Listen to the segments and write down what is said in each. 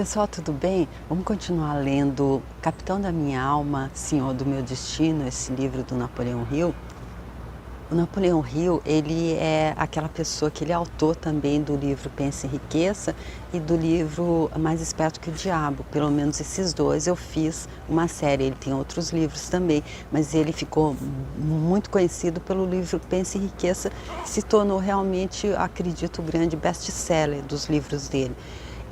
Pessoal, tudo bem? Vamos continuar lendo Capitão da Minha Alma, Senhor do Meu Destino, esse livro do Napoleão Hill. O Napoleão Hill, ele é aquela pessoa que ele é autor também do livro Pense em Riqueza e do livro Mais Esperto que o Diabo. Pelo menos esses dois eu fiz uma série. Ele tem outros livros também, mas ele ficou muito conhecido pelo livro Pense em Riqueza, que se tornou realmente, acredito, o grande best-seller dos livros dele.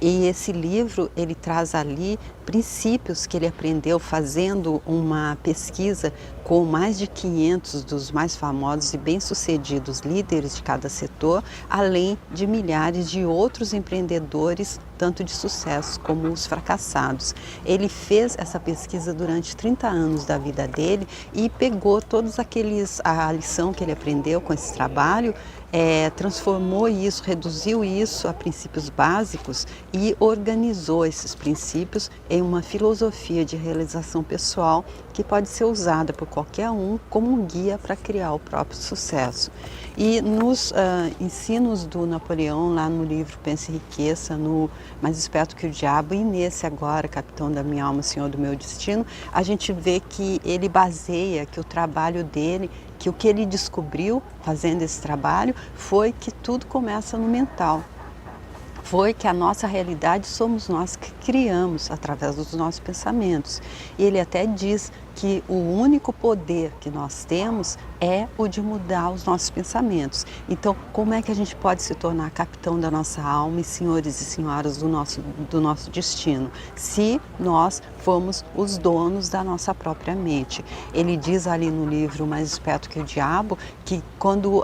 E esse livro, ele traz ali princípios que ele aprendeu fazendo uma pesquisa com mais de 500 dos mais famosos e bem-sucedidos líderes de cada setor, além de milhares de outros empreendedores, tanto de sucesso como os fracassados. Ele fez essa pesquisa durante 30 anos da vida dele e pegou a lição que ele aprendeu com esse trabalho, transformou isso, reduziu isso a princípios básicos e organizou esses princípios em uma filosofia de realização pessoal que pode ser usada por qualquer um como um guia para criar o próprio sucesso. E nos ensinos do Napoleão, lá no livro Pense em Riqueza, no Mais Esperto que o Diabo, e nesse agora, Capitão da Minha Alma, Senhor do Meu Destino, a gente vê que ele baseia que o trabalho dele, que o que ele descobriu fazendo esse trabalho foi que tudo começa no mental. Foi que a nossa realidade somos nós que criamos através dos nossos pensamentos. E ele até diz que o único poder que nós temos é o de mudar os nossos pensamentos. Então, como é que a gente pode se tornar capitão da nossa alma e senhores e senhoras do nosso destino? Se nós formos os donos da nossa própria mente. Ele diz ali no livro Mais Esperto que o Diabo, que quando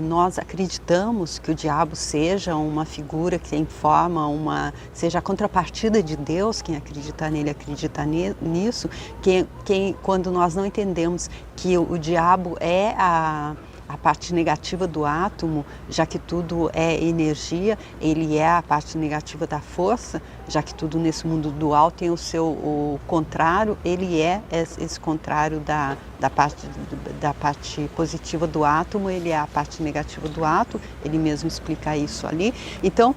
nós acreditamos que o diabo seja uma figura que tem forma, seja a contrapartida de Deus, quem acredita nele acredita nisso, quando nós não entendemos que o diabo é a parte negativa do átomo, já que tudo é energia, ele é a parte negativa da força, já que tudo nesse mundo dual tem o contrário, ele é esse contrário da parte positiva do átomo, ele é a parte negativa do átomo, ele mesmo explica isso ali. Então,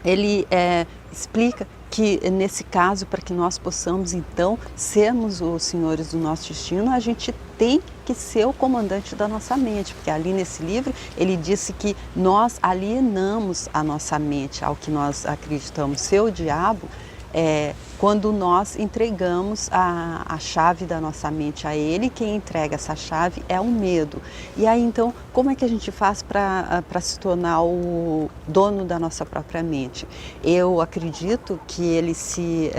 ele explica que nesse caso, para que nós possamos então sermos os senhores do nosso destino, a gente tem que ser o comandante da nossa mente, porque ali nesse livro ele disse que nós alienamos a nossa mente ao que nós acreditamos ser o diabo, quando nós entregamos a chave da nossa mente a ele. Quem entrega essa chave é o medo. E aí então, como é que a gente faz para se tornar o dono da nossa própria mente? Eu acredito que ele se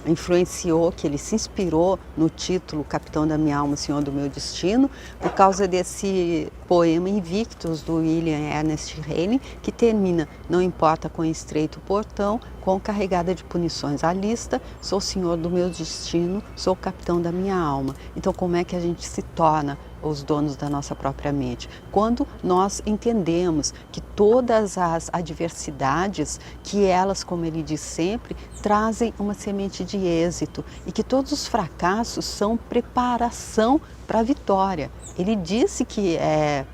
influenciou, que ele se inspirou no título Capitão da Minha Alma, Senhor do Meu Destino, por causa desse poema Invictus do William Ernest Henley, que termina: não importa quão estreito o portão, quão carregada de punições a lista, sou senhor do meu destino, sou capitão da minha alma. Então, como é que a gente se torna os donos da nossa própria mente? Quando nós entendemos que todas as adversidades, que elas, como ele diz sempre, trazem uma semente de êxito e que todos os fracassos são preparação para a vitória. Ele disse que é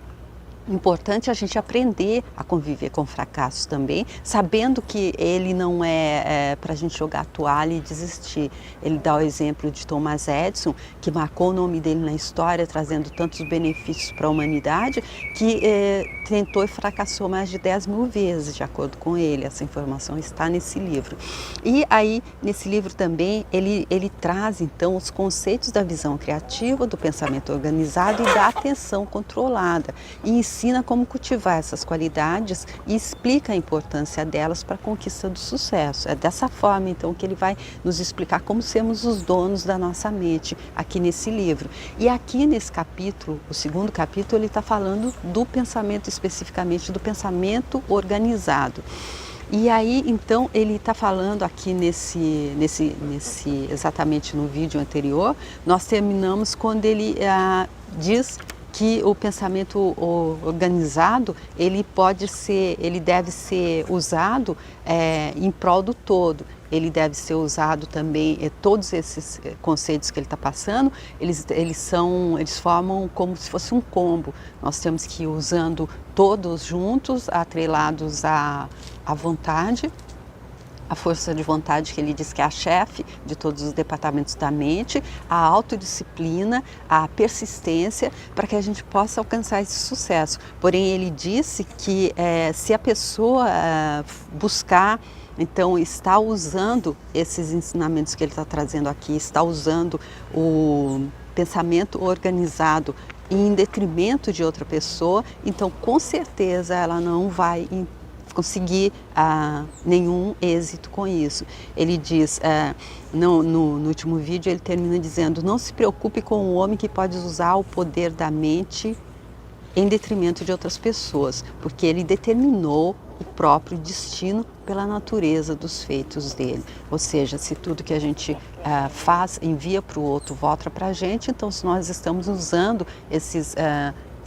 importante a gente aprender a conviver com fracassos também, sabendo que ele não é para a gente jogar a toalha e desistir. Ele dá o exemplo de Thomas Edison, que marcou o nome dele na história, trazendo tantos benefícios para a humanidade, que tentou e fracassou mais de 10.000 vezes, de acordo com ele. Essa informação está nesse livro. E aí, nesse livro também, ele traz então os conceitos da visão criativa, do pensamento organizado e da atenção controlada, e ensina como cultivar essas qualidades e explica a importância delas para a conquista do sucesso. É dessa forma, então, que ele vai nos explicar como sermos os donos da nossa mente aqui nesse livro. E aqui nesse capítulo, o segundo capítulo, ele está falando do pensamento, especificamente do pensamento organizado. E aí, então, ele está falando aqui exatamente no vídeo anterior, nós terminamos quando ele diz que o pensamento organizado, ele deve ser usado em prol do todo. Ele deve ser usado também, todos esses conceitos que ele está passando, eles formam como se fosse um combo. Nós temos que ir usando todos juntos, atrelados à vontade, a força de vontade, que ele diz que é a chefe de todos os departamentos da mente, a autodisciplina, a persistência, para que a gente possa alcançar esse sucesso. Porém, ele disse que se a pessoa buscar, então está usando esses ensinamentos que ele está trazendo aqui, está usando o pensamento organizado em detrimento de outra pessoa, então com certeza ela não vai conseguir nenhum êxito com isso. Ele diz, no último vídeo ele termina dizendo: não se preocupe com o homem que pode usar o poder da mente em detrimento de outras pessoas, porque ele determinou o próprio destino pela natureza dos feitos dele. Ou seja, se tudo que a gente faz, envia para o outro, volta para a gente, então se nós estamos usando esses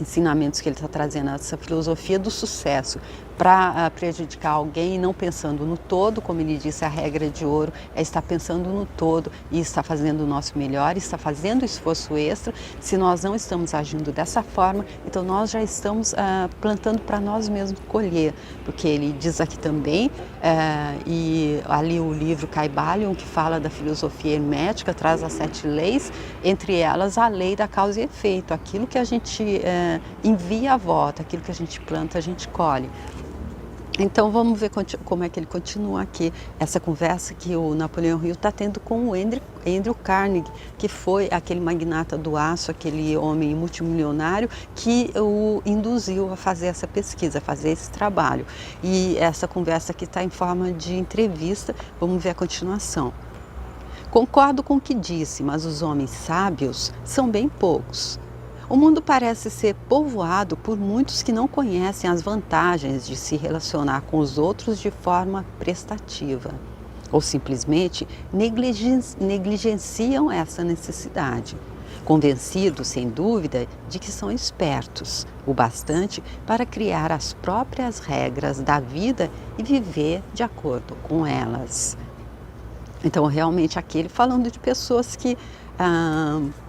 ensinamentos que ele está trazendo, essa filosofia do sucesso, para prejudicar alguém, não pensando no todo, como ele disse, a regra de ouro é estar pensando no todo e estar fazendo o nosso melhor, estar fazendo esforço extra. Se nós não estamos agindo dessa forma, então nós já estamos plantando para nós mesmos colher, porque ele diz aqui também, e ali o livro Kybalion, que fala da filosofia hermética, traz as 7 leis, entre elas a lei da causa e efeito, aquilo que a gente envia à volta, aquilo que a gente planta, a gente colhe. Então vamos ver como é que ele continua aqui, essa conversa que o Napoleão Hill está tendo com o Andrew Carnegie, que foi aquele magnata do aço, aquele homem multimilionário que o induziu a fazer essa pesquisa, a fazer esse trabalho. E essa conversa aqui está em forma de entrevista, vamos ver a continuação. Concordo com o que disse, mas os homens sábios são bem poucos. O mundo parece ser povoado por muitos que não conhecem as vantagens de se relacionar com os outros de forma prestativa, ou simplesmente negligenciam essa necessidade, convencidos, sem dúvida, de que são espertos o bastante para criar as próprias regras da vida e viver de acordo com elas. Então, realmente, aquele falando de pessoas que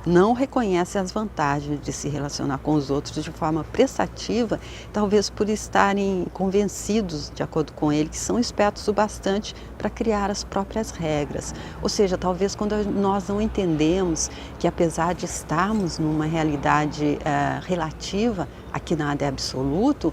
não reconhecem as vantagens de se relacionar com os outros de forma prestativa, talvez por estarem convencidos, de acordo com ele, que são espertos o bastante para criar as próprias regras. Ou seja, talvez quando nós não entendemos que, apesar de estarmos numa realidade relativa, aqui nada é absoluto,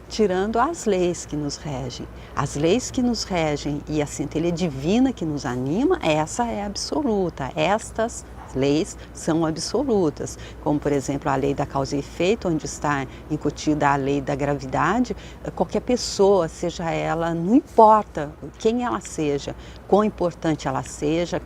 tirando as leis que nos regem. As leis que nos regem e a centelha divina que nos anima, essa é absoluta. Estas leis são absolutas, como por exemplo a lei da causa e efeito, onde está incutida a lei da gravidade. Qualquer pessoa, seja ela, não importa quem ela seja, quão importante ela seja,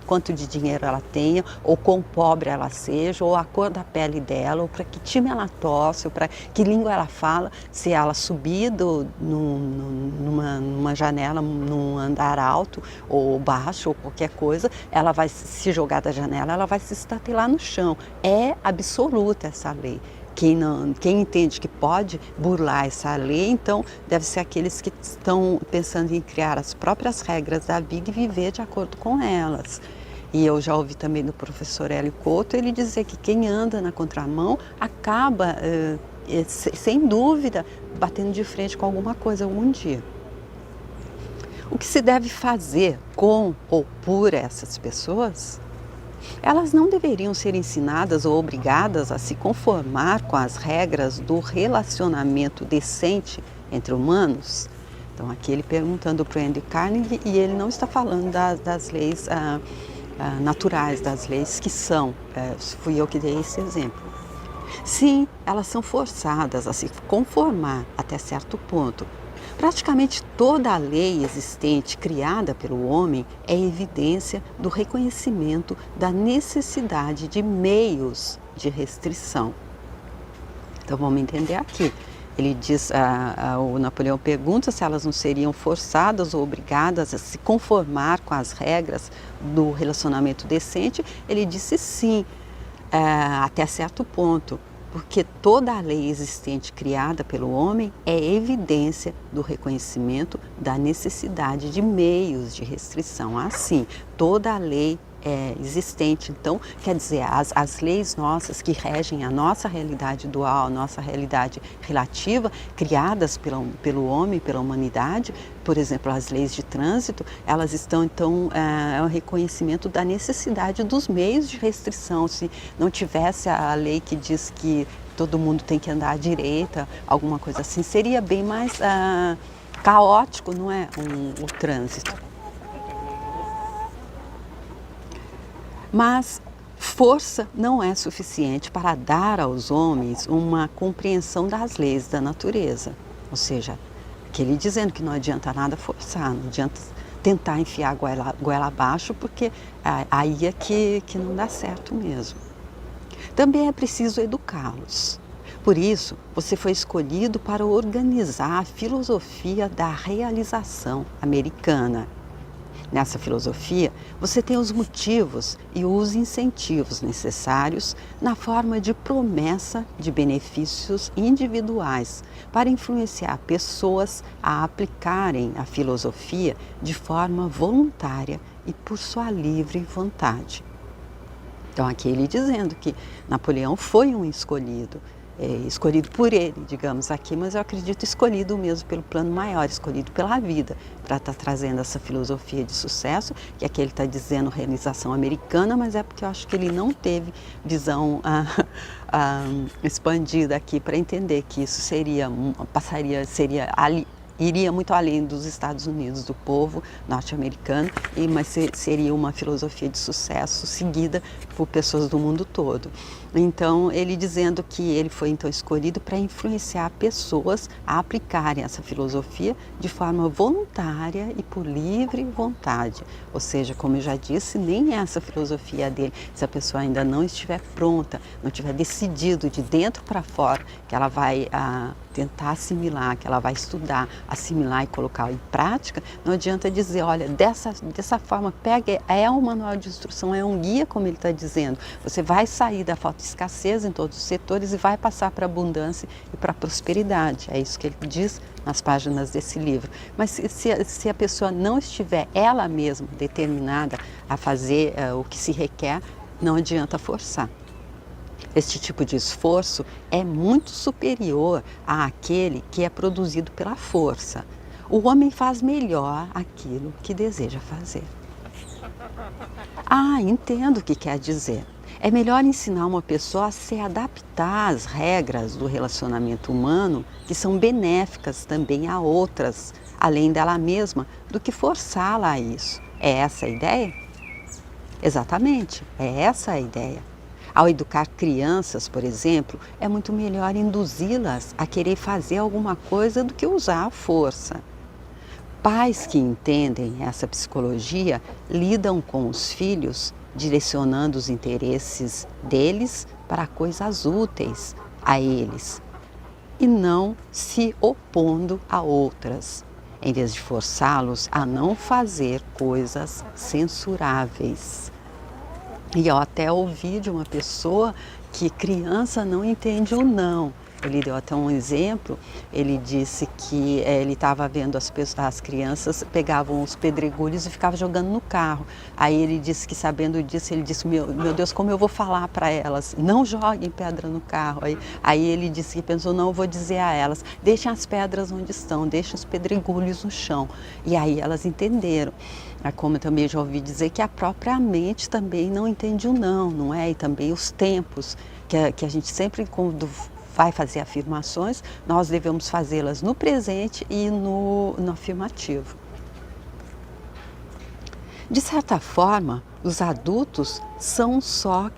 quanto de dinheiro ela tenha, ou quão pobre ela seja, ou a cor da pele dela, ou para que time ela torce, ou para que língua ela fala, se ela subir numa janela, num andar alto ou baixo, ou qualquer coisa, ela vai se jogar da janela, ela vai se estatelar no chão. É absoluta essa lei. Quem entende que pode burlar essa lei, então deve ser aqueles que estão pensando em criar as próprias regras da vida e viver de acordo com elas. E eu já ouvi também do professor Hélio Couto ele dizer que quem anda na contramão acaba, sem dúvida, batendo de frente com alguma coisa algum dia. O que se deve fazer com ou por essas pessoas? Elas não deveriam ser ensinadas ou obrigadas a se conformar com as regras do relacionamento decente entre humanos? Então, aqui ele perguntando para o Andrew Carnegie, e ele não está falando das leis naturais, das leis que são. Fui eu que dei esse exemplo. Sim, elas são forçadas a se conformar até certo ponto. Praticamente toda a lei existente criada pelo homem é evidência do reconhecimento da necessidade de meios de restrição. Então vamos entender aqui. Ele diz, o Napoleão pergunta se elas não seriam forçadas ou obrigadas a se conformar com as regras do relacionamento decente. Ele disse sim, até certo ponto. Porque toda a lei existente criada pelo homem é evidência do reconhecimento da necessidade de meios de restrição. Assim, toda a lei existente. Então, quer dizer, as leis nossas que regem a nossa realidade dual, a nossa realidade relativa, criadas pelo homem, pela humanidade, por exemplo, as leis de trânsito, elas estão, então, é um reconhecimento da necessidade dos meios de restrição. Se não tivesse a lei que diz que todo mundo tem que andar à direita, alguma coisa assim, seria bem mais caótico, não é, o trânsito. Mas força não é suficiente para dar aos homens uma compreensão das leis da natureza. Ou seja, aquele dizendo que não adianta nada forçar, não adianta tentar enfiar a goela abaixo, porque aí é que não dá certo mesmo. Também é preciso educá-los. Por isso, você foi escolhido para organizar a filosofia da realização americana. Nessa filosofia, você tem os motivos e os incentivos necessários na forma de promessa de benefícios individuais para influenciar pessoas a aplicarem a filosofia de forma voluntária e por sua livre vontade. Então, aqui ele dizendo que Napoleão foi um escolhido, escolhido por ele, digamos aqui, mas eu acredito escolhido mesmo pelo plano maior, escolhido pela vida, para estar trazendo essa filosofia de sucesso, que aqui ele está dizendo realização americana, mas é porque eu acho que ele não teve visão expandida aqui para entender que isso iria muito além dos Estados Unidos, do povo norte-americano, mas seria uma filosofia de sucesso seguida por pessoas do mundo todo. Então, ele dizendo que ele foi então escolhido para influenciar pessoas a aplicarem essa filosofia de forma voluntária e por livre vontade. Ou seja, como eu já disse, nem essa filosofia dele, se a pessoa ainda não estiver pronta, não tiver decidido de dentro para fora que ela vai tentar assimilar, que ela vai estudar, assimilar e colocar em prática, não adianta dizer, olha, dessa forma, pega, é um manual de instrução, é um guia, como ele está dizendo, você vai sair da falta de escassez em todos os setores e vai passar para a abundância e para a prosperidade, é isso que ele diz nas páginas desse livro. Mas se a pessoa não estiver ela mesma determinada a fazer o que se requer, não adianta forçar. Este tipo de esforço é muito superior àquele que é produzido pela força. O homem faz melhor aquilo que deseja fazer. Entendo o que quer dizer. É melhor ensinar uma pessoa a se adaptar às regras do relacionamento humano, que são benéficas também a outras, além dela mesma, do que forçá-la a isso. É essa a ideia? Exatamente, é essa a ideia. Ao educar crianças, por exemplo, é muito melhor induzi-las a querer fazer alguma coisa do que usar a força. Pais que entendem essa psicologia lidam com os filhos, direcionando os interesses deles para coisas úteis a eles e não se opondo a outras, em vez de forçá-los a não fazer coisas censuráveis. E eu até ouvi de uma pessoa que criança não entende o não. Ele deu até um exemplo, ele disse que ele estava vendo as crianças pegavam os pedregulhos e ficavam jogando no carro. Aí ele disse que sabendo disso, ele disse, meu Deus, como eu vou falar para elas? Não joguem pedra no carro. Aí ele disse que pensou, não, eu vou dizer a elas, deixem as pedras onde estão, deixem os pedregulhos no chão. E aí elas entenderam. Como eu também já ouvi dizer que a própria mente também não entende o não é? E também os tempos, que a gente sempre, quando vai fazer afirmações, nós devemos fazê-las no presente e no afirmativo. De certa forma, os adultos são só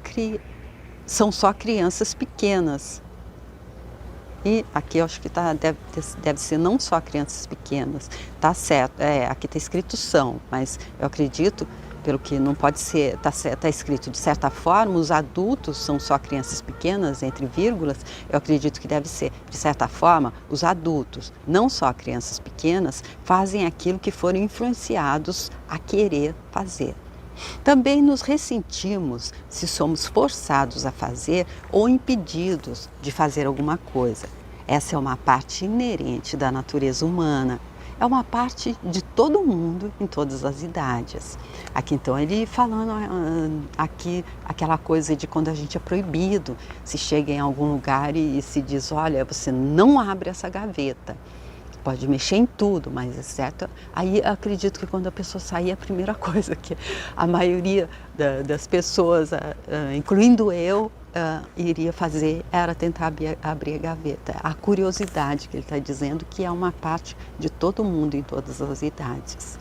crianças pequenas. E aqui eu acho que deve ser não só crianças pequenas, tá certo, aqui está escrito são, mas eu acredito, pelo que não pode ser, tá escrito de certa forma, os adultos são só crianças pequenas, entre vírgulas, eu acredito que deve ser, de certa forma, os adultos, não só crianças pequenas, fazem aquilo que foram influenciados a querer fazer. Também nos ressentimos se somos forçados a fazer ou impedidos de fazer alguma coisa. Essa é uma parte inerente da natureza humana. é uma parte de todo mundo em todas as idades. Aqui então ele falando aqui aquela coisa de quando a gente é proibido, se chega em algum lugar e se diz, olha, você não abre essa gaveta. Pode mexer em tudo, mas exceto... Aí acredito que quando a pessoa sair, a primeira coisa que a maioria das pessoas, incluindo eu, iria fazer era tentar abrir a gaveta. A curiosidade que ele está dizendo que é uma parte de todo mundo em todas as idades.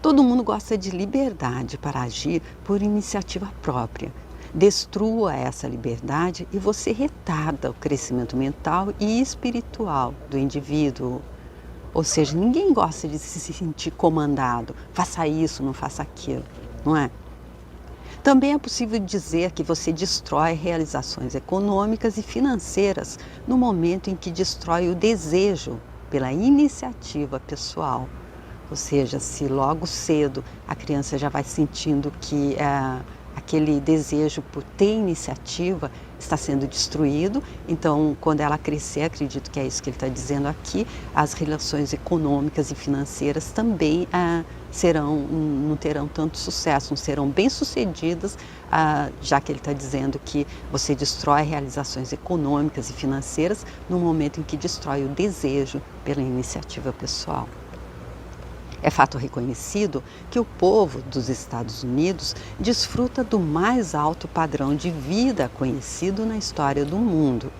Todo mundo gosta de liberdade para agir por iniciativa própria. Destrua essa liberdade e você retarda o crescimento mental e espiritual do indivíduo. Ou seja, ninguém gosta de se sentir comandado. Faça isso, não faça aquilo, não é? Também é possível dizer que você destrói realizações econômicas e financeiras no momento em que destrói o desejo pela iniciativa pessoal. Ou seja, se logo cedo a criança já vai sentindo que aquele desejo por ter iniciativa está sendo destruído, então quando ela crescer, acredito que é isso que ele está dizendo aqui, as relações econômicas e financeiras também não terão tanto sucesso, não serão bem sucedidas, já que ele está dizendo que você destrói realizações econômicas e financeiras no momento em que destrói o desejo pela iniciativa pessoal. É fato reconhecido que o povo dos Estados Unidos desfruta do mais alto padrão de vida conhecido na história do mundo.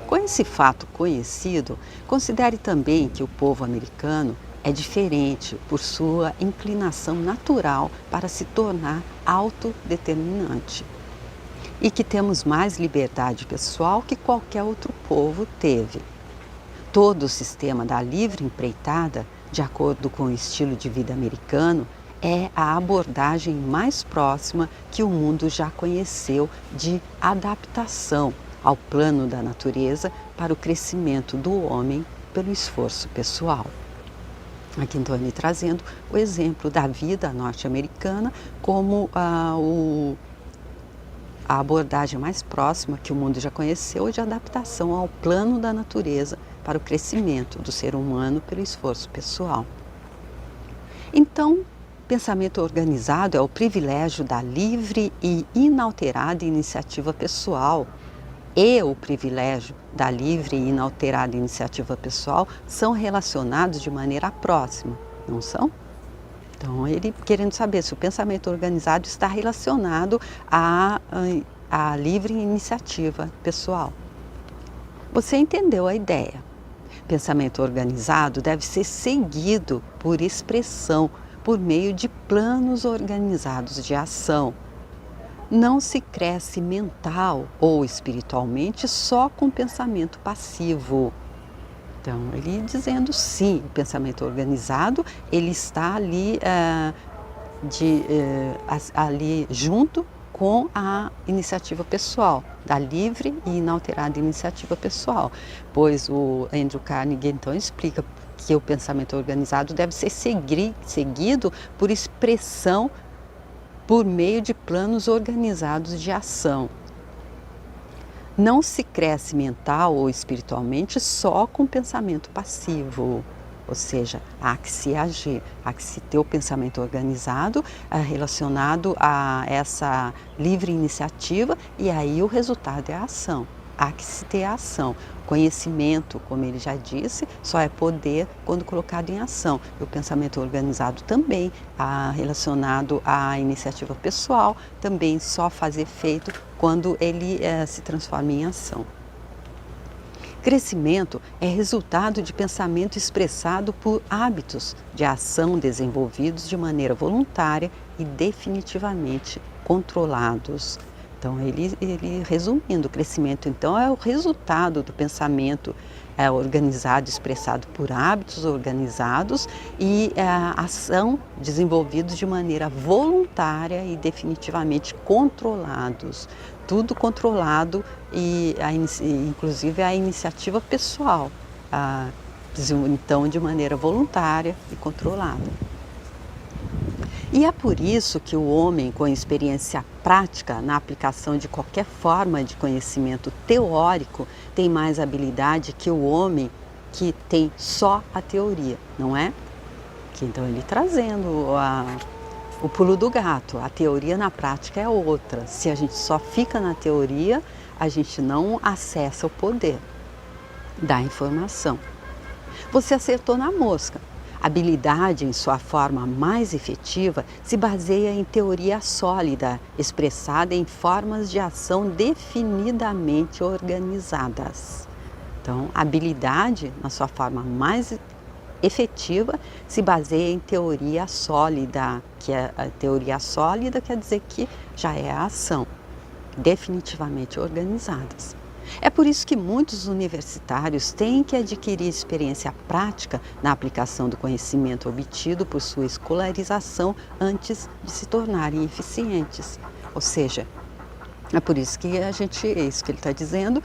Com esse fato conhecido, considere também que o povo americano é diferente por sua inclinação natural para se tornar autodeterminante e que temos mais liberdade pessoal que qualquer outro povo teve. Todo o sistema da livre empreitada, de acordo com o estilo de vida americano, é a abordagem mais próxima que o mundo já conheceu de adaptação ao plano da natureza para o crescimento do homem pelo esforço pessoal. Aqui então ele trazendo o exemplo da vida norte-americana como a abordagem mais próxima que o mundo já conheceu de adaptação ao plano da natureza para o crescimento do ser humano pelo esforço pessoal. Então, pensamento organizado é o privilégio da livre e inalterada iniciativa pessoal, e o privilégio da livre e inalterada iniciativa pessoal são relacionados de maneira próxima, não são? Então, ele querendo saber se o pensamento organizado está relacionado à livre iniciativa pessoal. Você entendeu a ideia? Pensamento organizado deve ser seguido por expressão, por meio de planos organizados de ação. Não se cresce mental ou espiritualmente só com pensamento passivo. Então, ele dizendo sim, o pensamento organizado, ele está ali, ali junto com a iniciativa pessoal, da livre e inalterada iniciativa pessoal. Pois o Andrew Carnegie então explica que o pensamento organizado deve ser seguido por expressão por meio de planos organizados de ação. Não se cresce mental ou espiritualmente só com pensamento passivo, ou seja, há que se agir, há que se ter o pensamento organizado relacionado a essa livre iniciativa e aí o resultado é a ação. Há que se ter a ação. Conhecimento, como ele já disse, só é poder quando colocado em ação. E o pensamento organizado também, relacionado à iniciativa pessoal, também só faz efeito quando ele se transforma em ação. Crescimento é resultado de pensamento expressado por hábitos de ação desenvolvidos de maneira voluntária e definitivamente controlados. Então, ele resumindo, o crescimento então é o resultado do pensamento organizado, expressado por hábitos organizados e ação desenvolvidos de maneira voluntária e definitivamente controlados. Tudo controlado e inclusive a iniciativa pessoal, então de maneira voluntária e controlada. E é por isso que o homem com experiência prática na aplicação de qualquer forma de conhecimento teórico tem mais habilidade que o homem que tem só a teoria, não é? Que então ele trazendo o pulo do gato, a teoria na prática é outra. Se a gente só fica na teoria, a gente não acessa o poder da informação. Você acertou na mosca. Habilidade, em sua forma mais efetiva, se baseia em teoria sólida, expressada em formas de ação definidamente organizadas. Então, habilidade, na sua forma mais efetiva, se baseia em teoria sólida, que é a teoria sólida quer dizer que já é a ação, definitivamente organizadas. É por isso que muitos universitários têm que adquirir experiência prática na aplicação do conhecimento obtido por sua escolarização antes de se tornarem eficientes. Ou seja, é por isso que é isso que ele está dizendo,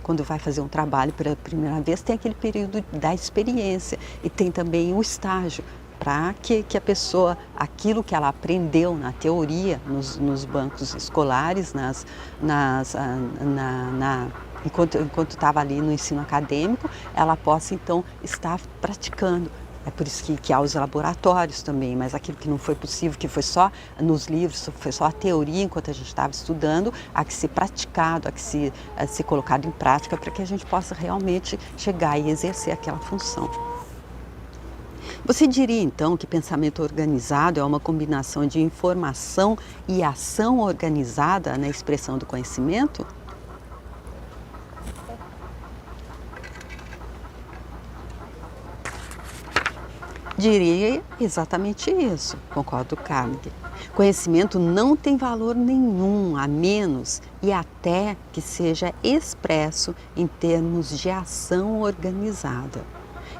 quando vai fazer um trabalho pela primeira vez, tem aquele período da experiência e tem também o estágio, para que a pessoa, aquilo que ela aprendeu na teoria, nos bancos escolares, enquanto estava ali no ensino acadêmico, ela possa então estar praticando. É por isso que há os laboratórios também, mas aquilo que não foi possível, que foi só nos livros, foi só a teoria enquanto a gente estava estudando, há que ser praticado, há que ser colocado em prática para que a gente possa realmente chegar e exercer aquela função. Você diria então que pensamento organizado é uma combinação de informação e ação organizada na expressão do conhecimento? Diria exatamente isso, concordo, Carnegie. Conhecimento não tem valor nenhum a menos e até que seja expresso em termos de ação organizada.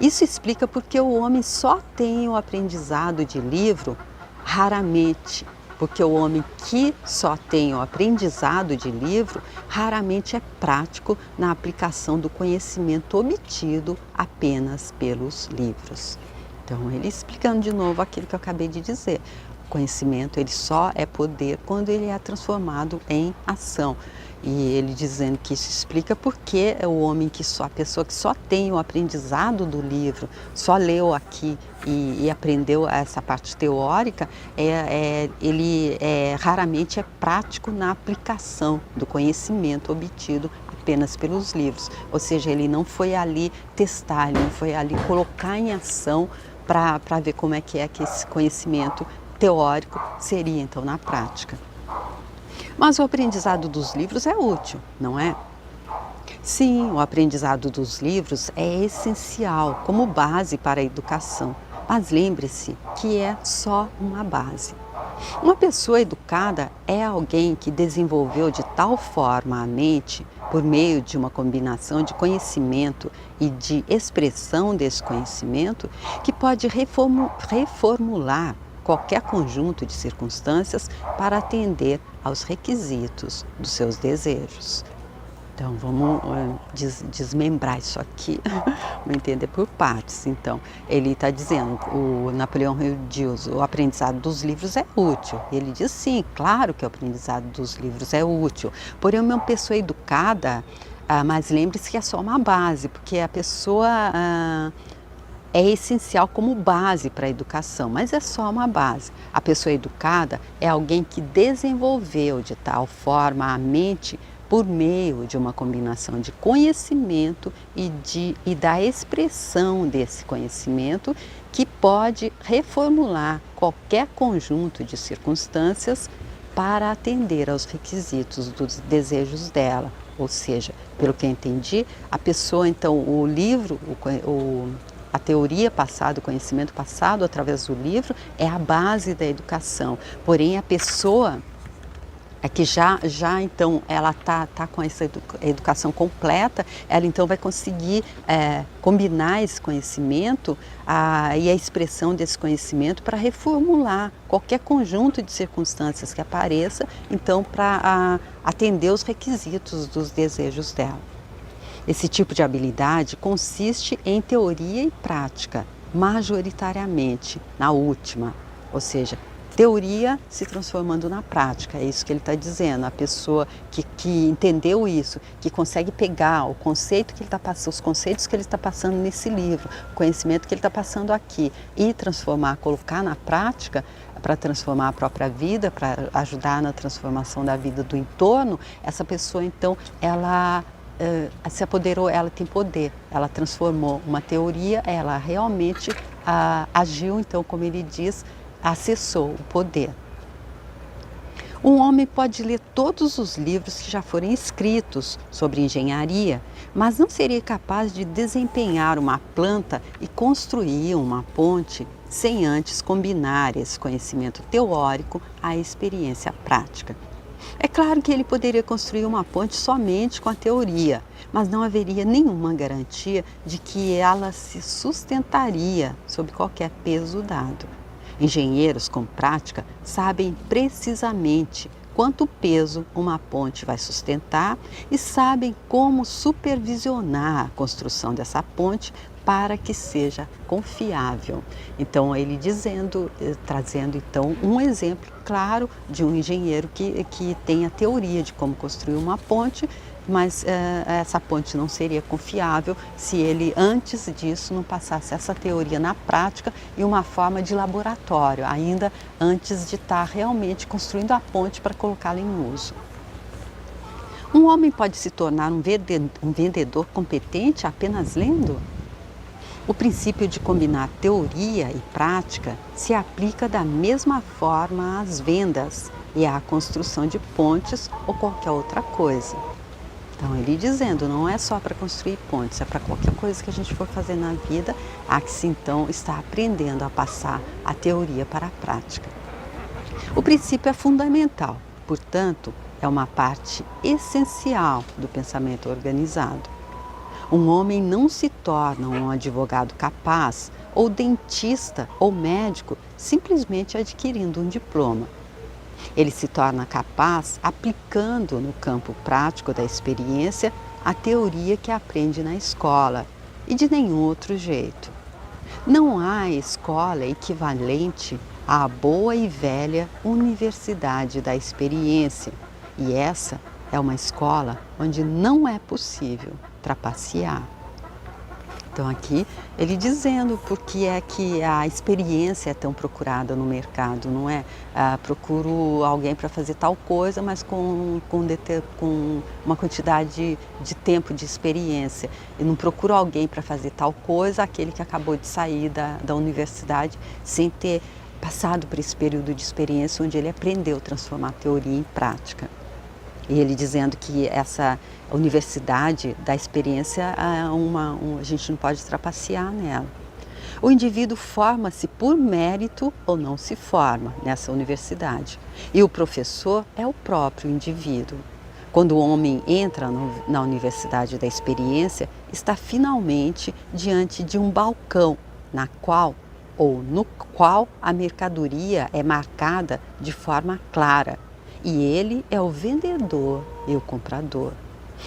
Isso explica porque o homem só tem o aprendizado de livro raramente, porque o homem que só tem o aprendizado de livro raramente é prático na aplicação do conhecimento obtido apenas pelos livros. Então, ele explicando de novo aquilo que eu acabei de dizer. O conhecimento, ele só é poder quando ele é transformado em ação. E ele dizendo que isso explica porque é o homem a pessoa que só tem o aprendizado do livro, só leu aqui e aprendeu essa parte teórica, ele raramente é prático na aplicação do conhecimento obtido apenas pelos livros. Ou seja, ele não foi ali testar, ele não foi ali colocar em ação para ver como é que esse conhecimento teórico seria então na prática. Mas o aprendizado dos livros é útil, não é? Sim, o aprendizado dos livros é essencial como base para a educação, mas lembre-se que é só uma base. Uma pessoa educada é alguém que desenvolveu de tal forma a mente, por meio de uma combinação de conhecimento e de expressão desse conhecimento, que pode reformular qualquer conjunto de circunstâncias para atender aos requisitos dos seus desejos. Então, vamos desmembrar isso aqui, vamos entender por partes. Então, ele está dizendo, o Napoleão Hill diz, o aprendizado dos livros é útil. Ele diz sim, claro que o aprendizado dos livros é útil. Porém, uma pessoa educada, mas lembre-se que é só uma base, porque a pessoa é essencial como base para a educação, mas é só uma base. A pessoa educada é alguém que desenvolveu de tal forma a mente por meio de uma combinação de conhecimento e da expressão desse conhecimento, que pode reformular qualquer conjunto de circunstâncias para atender aos requisitos dos desejos dela. Ou seja, pelo que eu entendi, a pessoa, então, o livro, a teoria passada, o conhecimento passado através do livro é a base da educação. Porém, a pessoa que já então ela tá com essa educação completa, ela então vai conseguir combinar esse conhecimento e a expressão desse conhecimento para reformular qualquer conjunto de circunstâncias que apareça, então para atender os requisitos dos desejos dela. Esse tipo de habilidade consiste em teoria e prática, majoritariamente na última, ou seja, teoria se transformando na prática, é isso que ele está dizendo. A pessoa que entendeu isso, que consegue pegar o conceito que ele está passando, os conceitos que ele está passando nesse livro, o conhecimento que ele está passando aqui e transformar, colocar na prática para transformar a própria vida, para ajudar na transformação da vida do entorno, essa pessoa então ela se apoderou, ela tem poder, ela transformou uma teoria, ela realmente agiu, então, como ele diz, acessou o poder. Um homem pode ler todos os livros que já forem escritos sobre engenharia, mas não seria capaz de desempenhar uma planta e construir uma ponte sem antes combinar esse conhecimento teórico à experiência prática. É claro que ele poderia construir uma ponte somente com a teoria, mas não haveria nenhuma garantia de que ela se sustentaria sob qualquer peso dado. Engenheiros com prática sabem precisamente quanto peso uma ponte vai sustentar e sabem como supervisionar a construção dessa ponte para que seja confiável. Então, ele trazendo então um exemplo claro de um engenheiro que tem a teoria de como construir uma ponte, mas essa ponte não seria confiável se ele antes disso não passasse essa teoria na prática em uma forma de laboratório, ainda antes de estar realmente construindo a ponte para colocá-la em uso. Um homem pode se tornar um vendedor competente apenas lendo? O princípio de combinar teoria e prática se aplica da mesma forma às vendas e à construção de pontes ou qualquer outra coisa. Então, ele dizendo, não é só para construir pontes, é para qualquer coisa que a gente for fazer na vida, há que se então estar aprendendo a passar a teoria para a prática. O princípio é fundamental, portanto, é uma parte essencial do pensamento organizado. Um homem não se torna um advogado capaz, ou dentista ou médico, simplesmente adquirindo um diploma. Ele se torna capaz aplicando no campo prático da experiência a teoria que aprende na escola e de nenhum outro jeito. Não há escola equivalente à boa e velha Universidade da Experiência, e essa é uma escola onde não é possível trapacear. Então aqui ele dizendo por que é que a experiência é tão procurada no mercado, não é? Procuro alguém para fazer tal coisa, mas com uma quantidade de tempo de experiência. E não procuro alguém para fazer tal coisa, aquele que acabou de sair da universidade sem ter passado por esse período de experiência onde ele aprendeu a transformar a teoria em prática. E ele dizendo que essa universidade da experiência, a gente não pode trapacear nela. O indivíduo forma-se por mérito ou não se forma nessa universidade. E o professor é o próprio indivíduo. Quando o homem entra na universidade da experiência, está finalmente diante de um balcão no qual a mercadoria é marcada de forma clara. E ele é o vendedor e o comprador.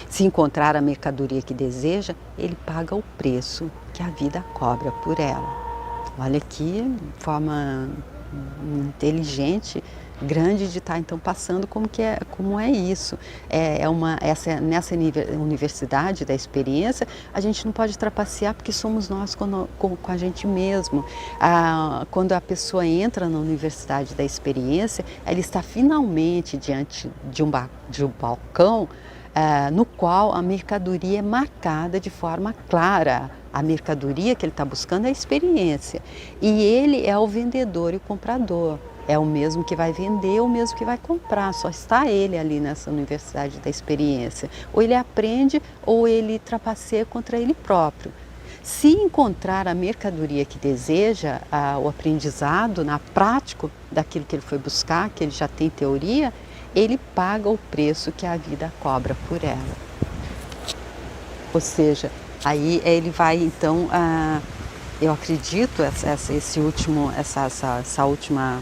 Se encontrar a mercadoria que deseja, ele paga o preço que a vida cobra por ela. Olha aqui, de forma inteligente, grande de estar então passando como é isso. Nessa universidade da experiência, a gente não pode trapacear porque somos nós com a gente mesmo. Quando a pessoa entra na universidade da experiência, ela está finalmente diante de um balcão no qual a mercadoria é marcada de forma clara. A mercadoria que ele está buscando é a experiência. E ele é o vendedor e o comprador. É o mesmo que vai vender, o mesmo que vai comprar, só está ele ali nessa universidade da experiência. Ou ele aprende ou ele trapaceia contra ele próprio. Se encontrar a mercadoria que deseja, o aprendizado na prática daquilo que ele foi buscar, que ele já tem teoria, ele paga o preço que a vida cobra por ela. Ou seja, aí ele vai então, eu acredito, essa última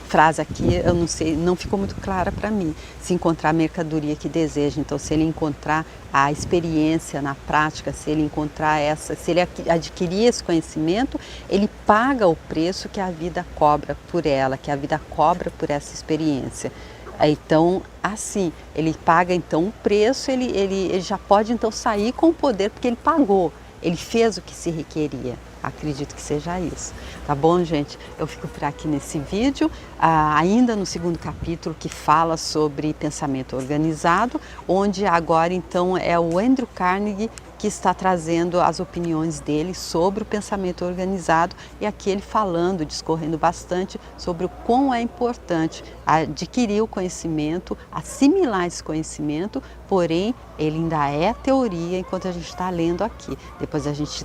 frase aqui, eu não sei, não ficou muito clara para mim. Se encontrar a mercadoria que deseja, então se ele encontrar a experiência na prática, se ele encontrar se ele adquirir esse conhecimento, ele paga o preço que a vida cobra por ela, que a vida cobra por essa experiência. Então, assim, ele paga então o preço, ele já pode então sair com o poder, porque ele pagou, ele fez o que se requeria. Acredito que seja isso. Tá bom, gente? Eu fico por aqui nesse vídeo, ainda no segundo capítulo, que fala sobre pensamento organizado, onde agora então é o Andrew Carnegie que está trazendo as opiniões dele sobre o pensamento organizado, e aqui ele falando, discorrendo bastante sobre o quão é importante adquirir o conhecimento, assimilar esse conhecimento, porém ele ainda é teoria enquanto a gente está lendo aqui. Depois a gente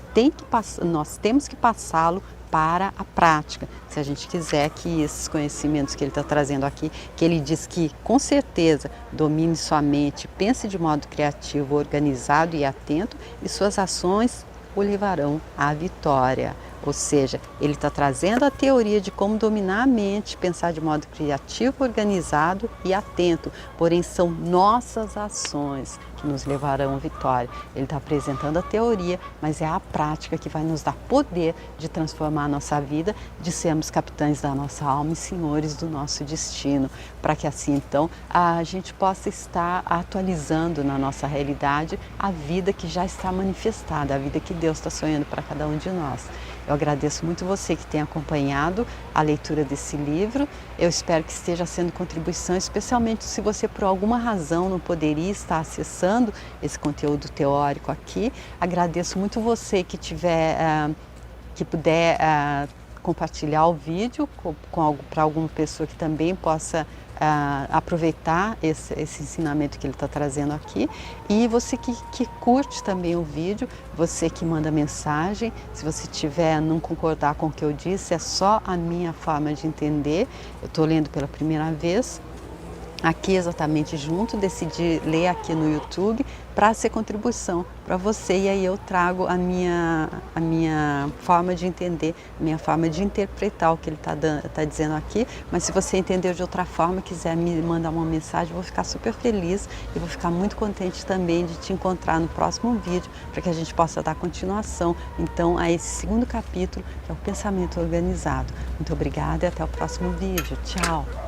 nós temos que passá-lo para a prática, se a gente quiser que esses conhecimentos que ele está trazendo aqui, que ele diz que com certeza domine sua mente, pense de modo criativo, organizado e atento, e suas ações o levarão à vitória. Ou seja, ele está trazendo a teoria de como dominar a mente, pensar de modo criativo, organizado e atento, porém são nossas ações que nos levarão à vitória. Ele está apresentando a teoria, mas é a prática que vai nos dar poder de transformar a nossa vida, de sermos capitães da nossa alma e senhores do nosso destino, para que assim então a gente possa estar atualizando na nossa realidade a vida que já está manifestada, a vida que Deus está sonhando para cada um de nós. Eu agradeço muito você que tem acompanhado a leitura desse livro. Eu espero que esteja sendo contribuição, especialmente se você por alguma razão não poderia estar acessando esse conteúdo teórico aqui. Agradeço muito você que puder compartilhar o vídeo para alguma pessoa que também possa aproveitar esse ensinamento que ele está trazendo aqui, e você que curte também o vídeo, você que manda mensagem, se você não concordar com o que eu disse, é só a minha forma de entender, eu estou lendo pela primeira vez, aqui exatamente junto, decidi ler aqui no YouTube para ser contribuição para você, e aí eu trago a minha forma de entender, a minha forma de interpretar o que ele tá dizendo aqui, mas se você entendeu de outra forma, quiser me mandar uma mensagem, eu vou ficar super feliz e vou ficar muito contente também de te encontrar no próximo vídeo, para que a gente possa dar continuação então a esse segundo capítulo, que é o pensamento organizado. Muito obrigada e até o próximo vídeo. Tchau!